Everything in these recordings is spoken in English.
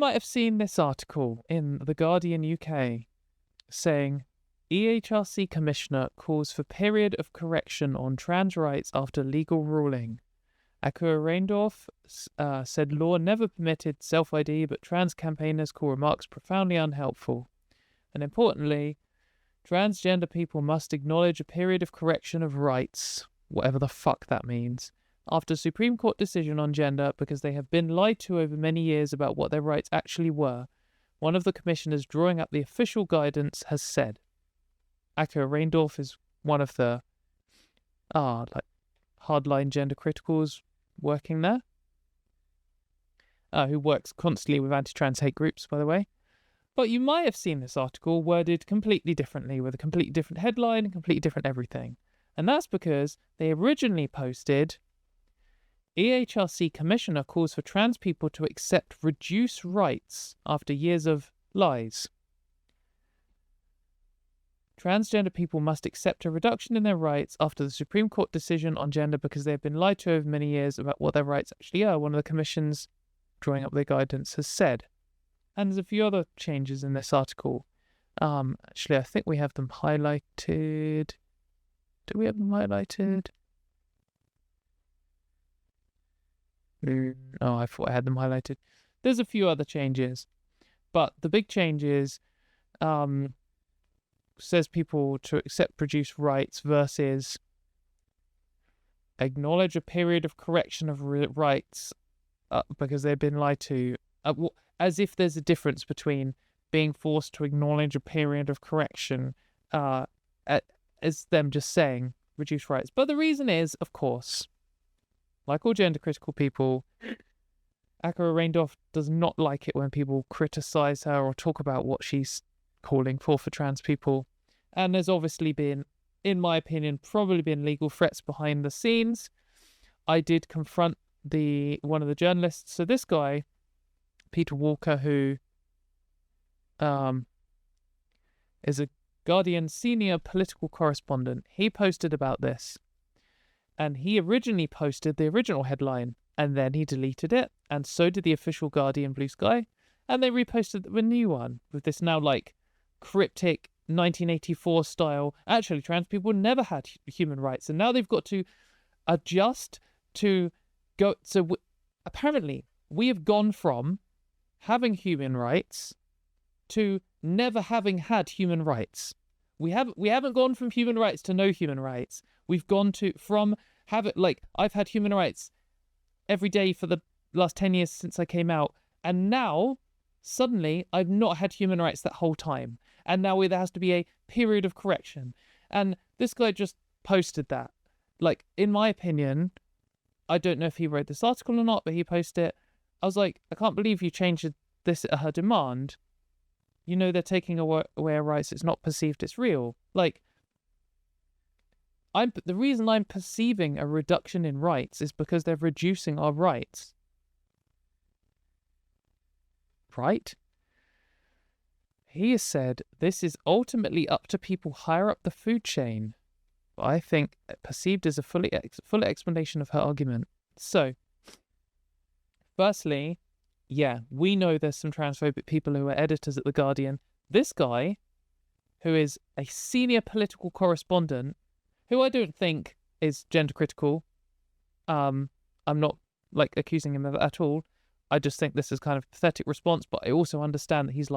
might have seen this article in The Guardian UK saying EHRC Commissioner calls for period of correction on trans rights after legal ruling. Akua Reindorf said law never permitted self-ID, but trans campaigners call remarks profoundly unhelpful. And importantly, transgender people must acknowledge a period of correction of rights, whatever the fuck that means, after Supreme Court decision on gender because they have been lied to over many years about what their rights actually were. One of the commissioners drawing up the official guidance has said. Akua Reindorf is one of the hardline gender criticals working there, who works constantly with anti-trans hate groups, by the way. But you might have seen this article worded completely differently, with a completely different headline and completely different everything. And that's because they originally posted, EHRC Commissioner calls for trans people to accept reduced rights after years of lies. Transgender people must accept a reduction in their rights after the Supreme Court decision on gender because they have been lied to over many years about what their rights actually are, one of the commissions drawing up their guidance has said. And there's a few other changes in this article. Actually, I think we have them highlighted. Do we have them highlighted? Oh, I thought I had them highlighted. There's a few other changes. But the big change is says people to accept reduced rights versus acknowledge a period of correction of rights because they've been lied to. As if there's a difference between being forced to acknowledge a period of correction as them just saying reduced rights. But the reason is, of course, like all gender critical people, Akua Reindorf does not like it when people criticise her or talk about what she's calling for trans people. And there's obviously been, in my opinion, probably been legal threats behind the scenes. I did confront one of the journalists. So this guy, Peter Walker, who is a Guardian senior political correspondent, he posted about this. And he originally posted the original headline, and then he deleted it, and so did the official Guardian Blue Sky, and they reposted the new one with this now like cryptic 1984 style. Actually, trans people never had human rights, and now they've got to adjust to go. So apparently, we have gone from having human rights to never having had human rights. We haven't gone from human rights to no human rights. We've gone from I've had human rights every day for the last 10 years since I came out, and now suddenly I've not had human rights that whole time, and now there has to be a period of correction. And this guy just posted that. Like, in my opinion, I don't know if he wrote this article or not, but he posted it. I was like, I can't believe you changed this at her demand. You know they're taking away our rights. It's not perceived, it's real. Like, the reason I'm perceiving a reduction in rights is because they're reducing our rights. Right? He has said this is ultimately up to people higher up the food chain. But I think perceived as a full explanation of her argument. So, firstly, yeah, we know there's some transphobic people who are editors at The Guardian. This guy, who is a senior political correspondent, who I don't think is gender critical, I'm not accusing him of it at all. I just think this is kind of a pathetic response, but I also understand that he's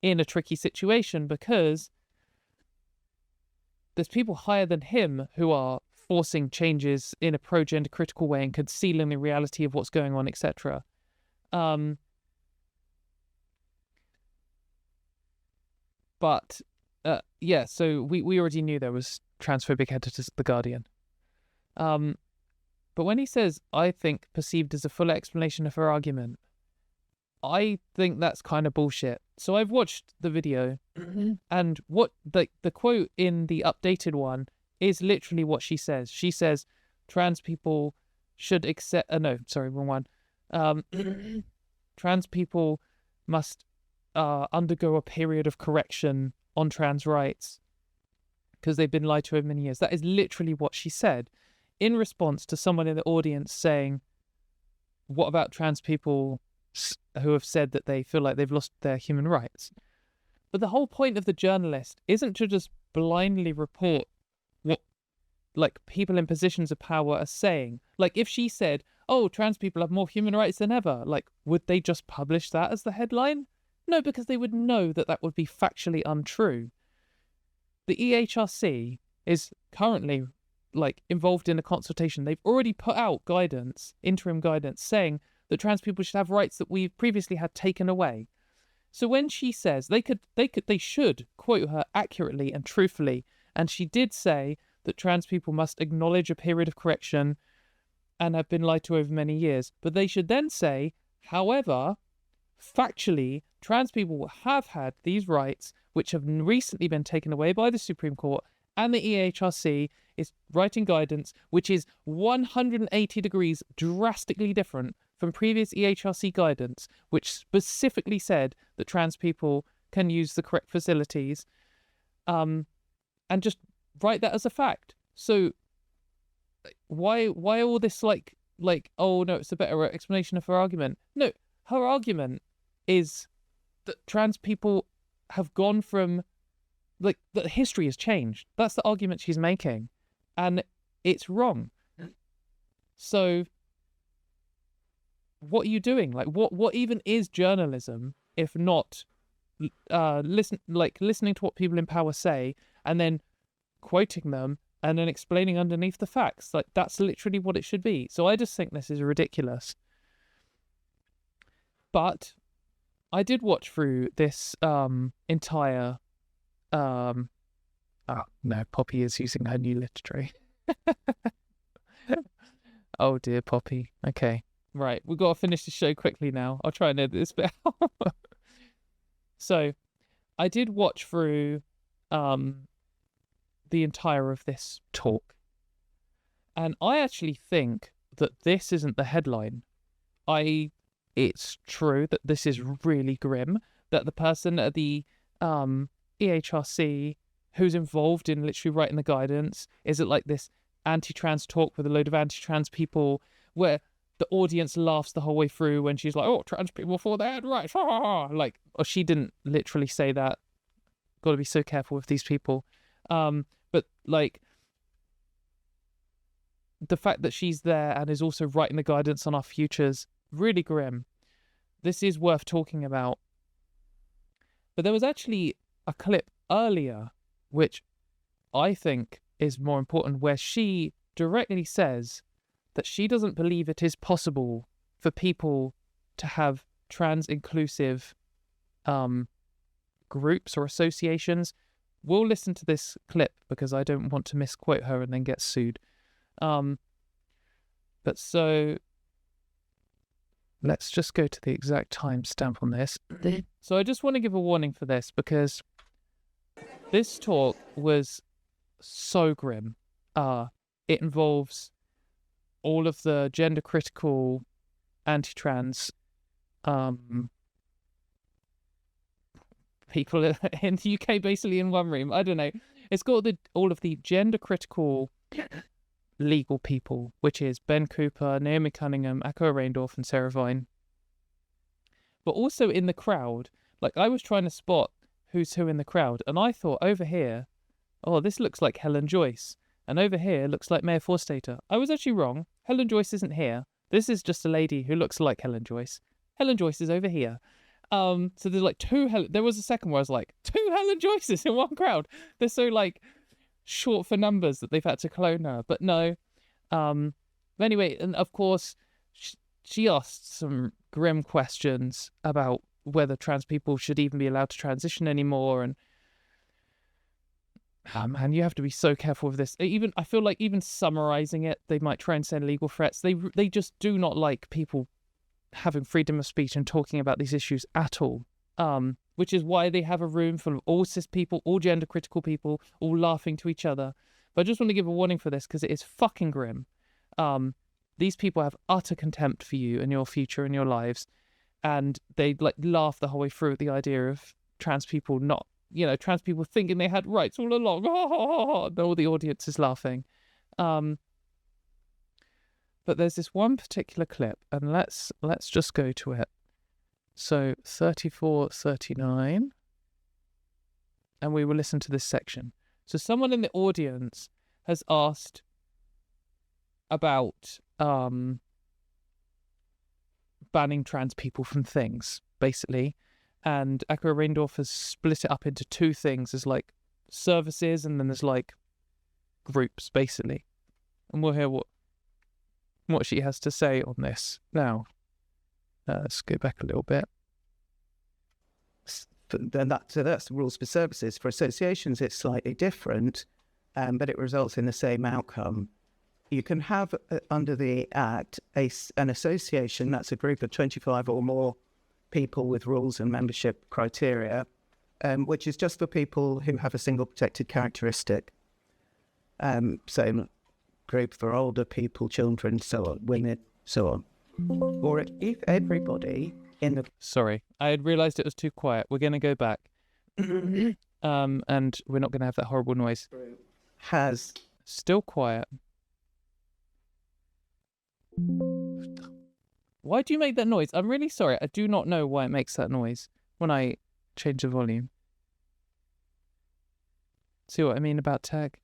in a tricky situation because there's people higher than him who are forcing changes in a pro-gender critical way and concealing the reality of what's going on, etc. Yeah, so we already knew there was transphobic editors at The Guardian. But when he says, I think perceived as a full explanation of her argument, I think that's kind of bullshit. So I've watched the video, and what the quote in the updated one is literally what she says. She says, trans people should accept... no, sorry, wrong one. Trans people must undergo a period of correction on trans rights because they've been lied to over many years. That is literally what she said in response to someone in the audience saying, what about trans people who have said that they feel like they've lost their human rights. But the whole point of the journalist isn't to just blindly report what like people in positions of power are saying. Like if she said, oh, trans people have more human rights than ever, like would they just publish that as the headline? No, because they would know that that would be factually untrue. The EHRC is currently like involved in a consultation. They've already put out guidance, interim guidance, saying that trans people should have rights that we've previously had taken away. So when she says they should quote her accurately and truthfully, and she did say that trans people must acknowledge a period of correction and have been lied to over many years. But they should then say, however, factually, trans people have had these rights which have recently been taken away by the Supreme Court, and the EHRC is writing guidance which is 180 degrees drastically different from previous EHRC guidance, which specifically said that trans people can use the correct facilities, and just write that as a fact. So why all this like oh no, it's a better explanation of her argument? No, her argument is that trans people have gone from like that history has changed. That's the argument she's making, and it's wrong. So what are you doing? Like what even is journalism if not listening to what people in power say and then quoting them and then explaining underneath the facts? Like that's literally what it should be. So I just think this is ridiculous. But I did watch through this entire oh no, Poppy is using her new literary. Oh dear, Poppy. Okay, right, we've got to finish the show quickly now. I'll try and edit this bit out. So I did watch through the entire of this talk, and I actually think that this isn't the headline. It's true that this is really grim, that the person at the EHRC who's involved in literally writing the guidance is at like this anti-trans talk with a load of anti-trans people where the audience laughs the whole way through when she's like, oh, trans people thought they had rights. Like, or she didn't literally say that. Got to be so careful with these people. But like the fact that she's there and is also writing the guidance on our futures, really grim. This is worth talking about. But there was actually a clip earlier which I think is more important, where she directly says that she doesn't believe it is possible for people to have trans inclusive groups or associations. We'll listen to this clip because I don't want to misquote her and then get sued. But so let's just go to the exact timestamp on this. So I just want to give a warning for this because this talk was so grim. It involves all of the gender critical anti-trans people in the UK basically in one room. I don't know. It's got all of the gender critical legal people, which is Ben Cooper, Naomi Cunningham, Akua Reindorf, and Sarah Vine. But also in the crowd, like I was trying to spot who's who in the crowd, and I thought over here, oh, this looks like Helen Joyce, and over here looks like Mayor Forstater. I was actually wrong. Helen Joyce isn't here. This is just a lady who looks like Helen Joyce. Helen Joyce is over here. So there's like there was a second where I was like, 2 Helen Joyces in one crowd. They're so like short for numbers that they've had to clone her, but no. But anyway, and of course, she asked some grim questions about whether trans people should even be allowed to transition anymore, and man, you have to be so careful with this. Even I feel like even summarizing it, they might try and send legal threats. They just do not like people having freedom of speech and talking about these issues at all. Which is why they have a room full of all cis people, all gender critical people, all laughing to each other. But I just want to give a warning for this because it is fucking grim. These people have utter contempt for you and your future and your lives, and they like laugh the whole way through at the idea of trans people not, trans people thinking they had rights all along. And all the audience is laughing. But there's this one particular clip, and let's just go to it. So 34, 39. And we will listen to this section. So someone in the audience has asked about banning trans people from things, basically. And Akua Reindorf has split it up into two things. There's like services and then there's like groups, basically. And we'll hear what she has to say on this now. Let's go back a little bit. Then that's the rules for services. For associations, it's slightly different, but it results in the same outcome. You can have, under the Act, an association, that's a group of 25 or more people with rules and membership criteria, which is just for people who have a single protected characteristic. So group for older people, children, so on, women, so on. Or if everybody in the... Sorry, I had realised it was too quiet. We're going to go back. And we're not going to have that horrible noise. Has... Still quiet. Why do you make that noise? I'm really sorry. I do not know why it makes that noise when I change the volume. See what I mean about tag?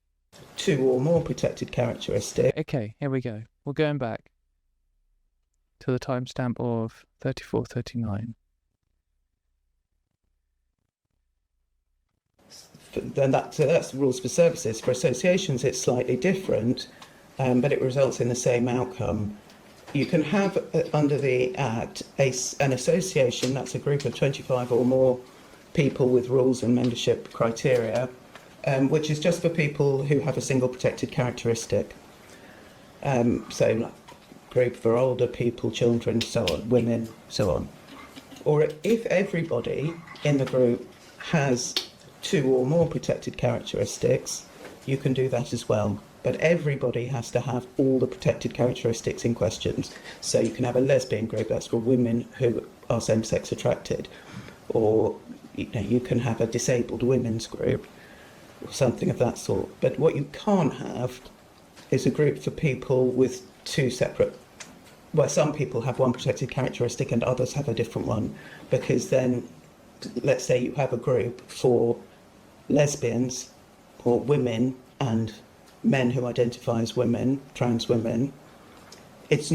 2 or more protected characteristics. Okay, here we go. We're going back to the timestamp of 34:39. Then that's the rules for services. For associations, it's slightly different, but it results in the same outcome. You can have, under the Act, an association, that's a group of 25 or more people with rules and membership criteria, which is just for people who have a single protected characteristic. So group for older people, children, so on, women, so on. Or if everybody in the group has 2 or more protected characteristics, you can do that as well. But everybody has to have all the protected characteristics in questions. So you can have a lesbian group, that's for women who are same-sex attracted. Or you can have a disabled women's group, or something of that sort. But what you can't have is a group for people with 2 separate... Well, some people have one protected characteristic and others have a different one. Because then, let's say you have a group for lesbians or women and men who identify as women, trans women. It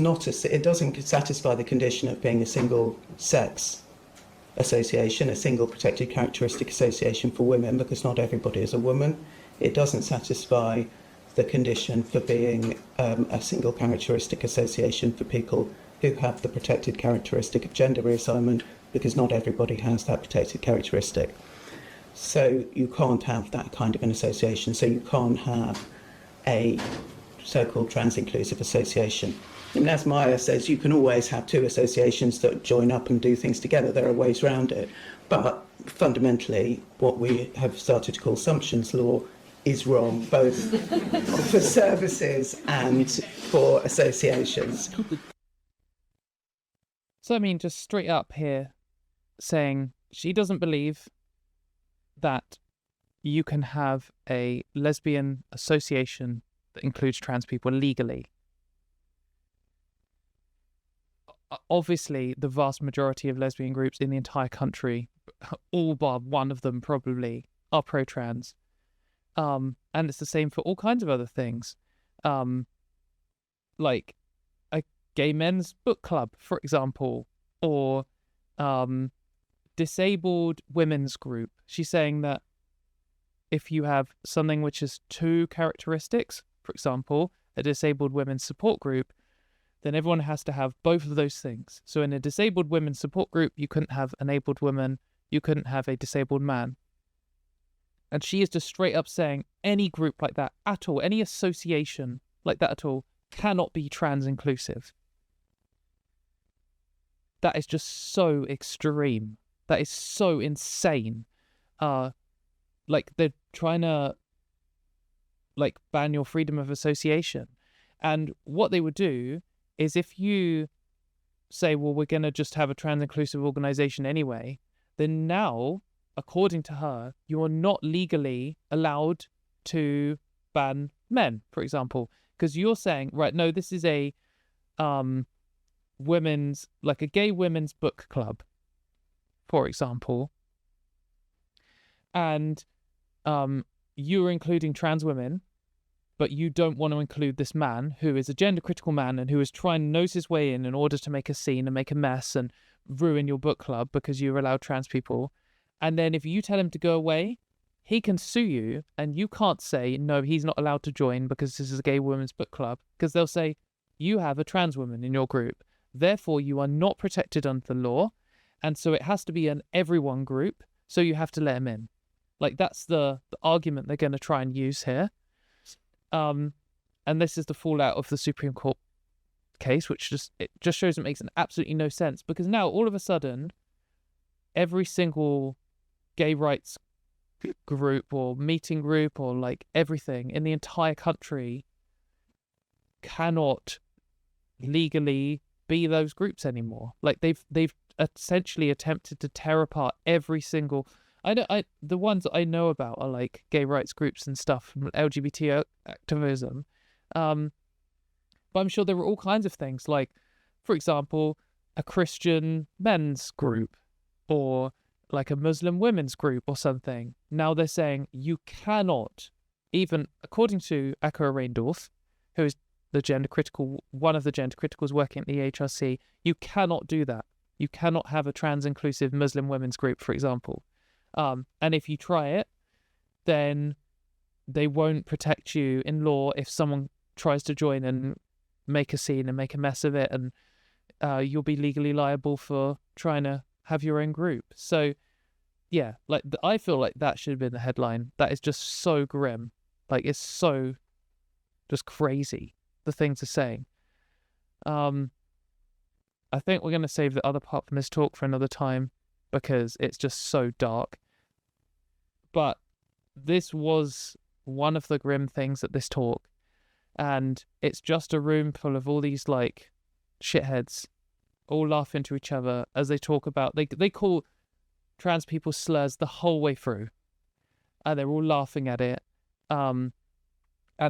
doesn't satisfy the condition of being a single sex association, a single protected characteristic association for women, because not everybody is a woman. It doesn't satisfy the condition for being a single characteristic association for people who have the protected characteristic of gender reassignment, because not everybody has that protected characteristic. So you can't have that kind of an association. So you can't have a so-called trans-inclusive association. And as Maya says, you can always have 2 associations that join up and do things together. There are ways around it. But fundamentally, what we have started to call Sumption's law is wrong, both for services and for associations. So, I mean, just straight up here, saying she doesn't believe that you can have a lesbian association that includes trans people legally. Obviously, the vast majority of lesbian groups in the entire country, all bar one of them probably, are pro-trans. And it's the same for all kinds of other things. Like a gay men's book club, for example, or disabled women's group. She's saying that if you have something which is 2 characteristics, for example, a disabled women's support group, then everyone has to have both of those things. So in a disabled women's support group, you couldn't have an abled woman, you couldn't have a disabled man. And she is just straight up saying any group like that at all, any association like that at all, cannot be trans inclusive. That is just so extreme. That is so insane. Like they're trying to ban your freedom of association. And what they would do is if you say, well, we're going to just have a trans inclusive organization anyway, then now, according to her, you are not legally allowed to ban men, for example, because you're saying, right, no, this is a women's, like a gay women's book club. for example, and you're including trans women, but you don't want to include this man who is a gender critical man and who is trying to nose his way in order to make a scene and make a mess and ruin your book club because you allow trans people. And then if you tell him to go away, he can sue you, and you can't say, no, he's not allowed to join because this is a gay women's book club, because they'll say, you have a trans woman in your group. Therefore, you are not protected under the law. And so it has to be an everyone group. So you have to let him in. Like, that's the argument they're going to try and use here. And this is the fallout of the Supreme Court case, which just shows it makes absolutely no sense, because now all of a sudden, every single gay rights group or meeting group or like everything in the entire country cannot legally be those groups anymore. Like they've essentially attempted to tear apart every single. The ones that I know about are like gay rights groups and stuff, LGBT activism. But I'm sure there were all kinds of things, like, for example, a Christian men's group or like a Muslim women's group or something. Now they're saying you cannot, even according to Akua Reindorf, who is one of the gender criticals working at the EHRC, you cannot do that. You cannot have a trans-inclusive Muslim women's group, for example. And if you try it, then they won't protect you in law if someone tries to join and make a scene and make a mess of it, and you'll be legally liable for trying to have your own group. So, yeah, like I feel like that should have been the headline. That is just so grim. Like, it's so just crazy, the things they're saying. I think we're going to save the other part from this talk for another time because it's just so dark. But this was one of the grim things at this talk. And it's just a room full of all these, like, shitheads all laughing to each other as they talk about... They call trans people slurs the whole way through. And they're all laughing at it. And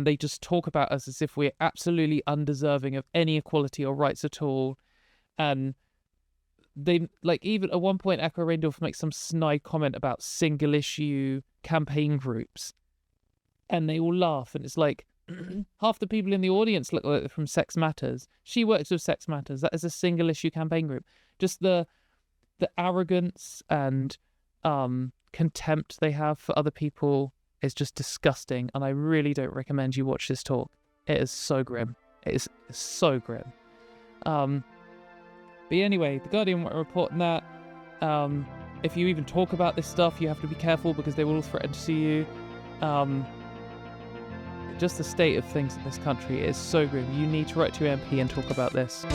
they just talk about us as if we're absolutely undeserving of any equality or rights at all. And they, like, even at one point, Akua Reindorf makes some snide comment about single-issue campaign groups. And they all laugh. And it's like, half the people in the audience look like they're from Sex Matters. She works with Sex Matters. That is a single-issue campaign group. Just the arrogance and contempt they have for other people is just disgusting. And I really don't recommend you watch this talk. It is so grim. It is so grim. But anyway, The Guardian won't report on that. If you even talk about this stuff, you have to be careful because they will all threaten to sue you. Just the state of things in this country is so grim. You need to write to your MP and talk about this.